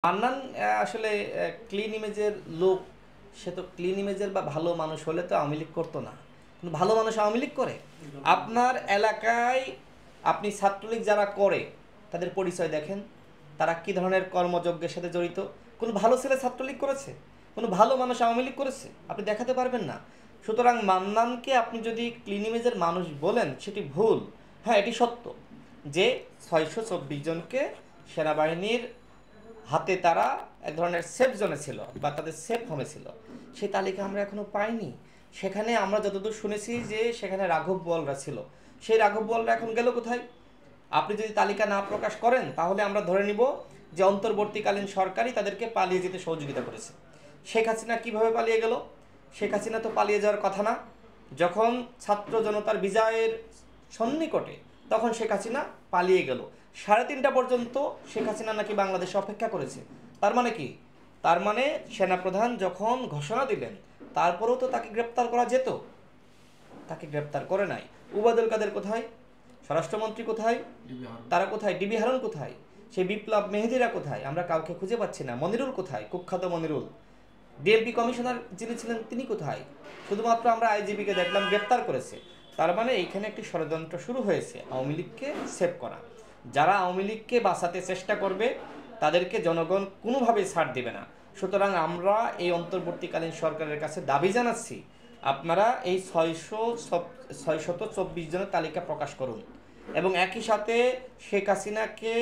মান্নান আসলে ক্লিন ইমেজের লোক। সে তো ক্লিন ইমেজের বা ভালো মানুষ হলে তো আওয়ামী লীগ করতো না। কিন্তু ভালো মানুষ আওয়ামী লীগ করে? আপনার এলাকায় আপনি ছাত্রলীগ যারা করে তাদের পরিচয় দেখেন, তারা কি ধরনের কর্মযজ্ঞের সাথে জড়িত। কোনো ভালো ছেলে ছাত্রলীগ করেছে? কোনো ভালো মানুষ আওয়ামী লীগ করেছে? আপনি দেখাতে পারবেন না। সুতরাং মান্নানকে আপনি যদি ক্লিন ইমেজের মানুষ বলেন সেটি ভুল। হ্যাঁ, এটি সত্য যে 624 জনকে সেনাবাহিনীর হাতে তারা এক ধরনের সেফ জোনে ছিল বা তাদের সেফ হোমে ছিল। সেই তালিকা আমরা এখনো পাইনি। সেখানে আমরা যতদূর শুনেছি যে সেখানে রাঘব বোয়ালরা ছিল। সেই রাঘব বোয়ালরা এখন গেল কোথায়? আপনি যদি তালিকা না প্রকাশ করেন তাহলে আমরা ধরে নিব যে অন্তর্বর্তীকালীন সরকারই তাদেরকে পালিয়ে যেতে সহযোগিতা করেছে। শেখ হাসিনা কিভাবে পালিয়ে গেল? শেখ হাসিনা তো পালিয়ে যাওয়ার কথা না। যখন ছাত্র জনতার বিজয়ের সন্নিকটে তখন শেখ হাসিনা পালিয়ে গেল। 3:30 পর্যন্ত শেখ হাসিনা নাকি বাংলাদেশে অপেক্ষা করেছে। তার মানে কি? তার মানে সেনাপ্রধান যখন ঘোষণা দিলেন তারপরেও তো তাকে গ্রেপ্তার করা যেত। তাকে গ্রেপ্তার করে নাই। উবায়দুল কাদের কোথায়? স্বরাষ্ট্রমন্ত্রী কোথায়? তারা কোথায়? ডিবি হারুন কোথায়? সেই বিপ্লব মেহেদিরা কোথায়? আমরা কাউকে খুঁজে পাচ্ছি না। মনিরুল কোথায়? কুখ্যাত মনিরুল। ডিএমপি কমিশনার যিনি ছিলেন তিনি কোথায়? শুধুমাত্র আমরা আইজিপিকে দেখলাম গ্রেপ্তার করেছে। তার মানে এইখানে একটি ষড়যন্ত্র শুরু হয়েছে আওয়ামী লীগকে সেভ করা। যারা আওয়ামী লীগকে বাঁচাতে চেষ্টা করবে তাদেরকে জনগণ কোনোভাবেই ছাড় দেবে না। সুতরাং আমরা এই অন্তর্বর্তীকালীন সরকারের কাছে দাবি জানাচ্ছি, আপনারা এই 624 জনের তালিকা প্রকাশ করুন এবং একই সাথে শেখ হাসিনাকে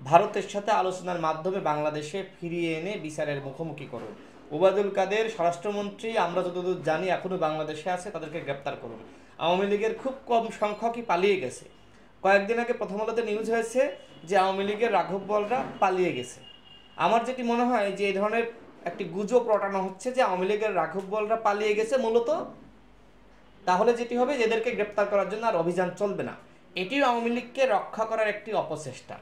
ভারতের সাথে আলোচনার মাধ্যমে বাংলাদেশে ফিরিয়ে এনে বিচারের মুখোমুখি করুন। ওবায়দুল কাদের স্বরাষ্ট্রমন্ত্রী আমরা যতদূর জানি এখনও বাংলাদেশে আছে, তাদেরকে গ্রেপ্তার করুন। আওয়ামী লীগের খুব কম সংখ্যকই পালিয়ে গেছে। কয়েকদিন আগে প্রথম আলোতে নিউজ হয়েছে যে আওয়ামী লীগের রাঘব বোয়ালরা পালিয়ে গেছে। আমার যেটি মনে হয় যে এই ধরনের একটি গুজব রটানো হচ্ছে যে আওয়ামী লীগের রাঘব বোয়ালরা পালিয়ে গেছে মূলত। তাহলে যেটি হবে যে এদেরকে গ্রেপ্তার করার জন্য আর অভিযান চলবে না। এটিও আওয়ামী লীগকে রক্ষা করার একটি অপচেষ্টা।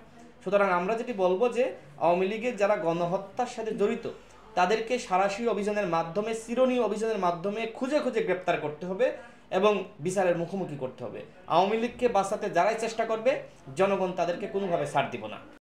সুতরাং আমরা যেটি বলবো যে আওয়ামী লীগের যারা গণহত্যার সাথে জড়িত তাদেরকে সাঁড়াশি অভিযানের মাধ্যমে, চিরুনি অভিযানের মাধ্যমে খুঁজে খুঁজে গ্রেপ্তার করতে হবে এবং বিচারের মুখোমুখি করতে হবে। আওয়ামী লীগকে বাঁচাতে যারাই চেষ্টা করবে জনগণ তাদেরকে কোনোভাবে ছাড় দিব না।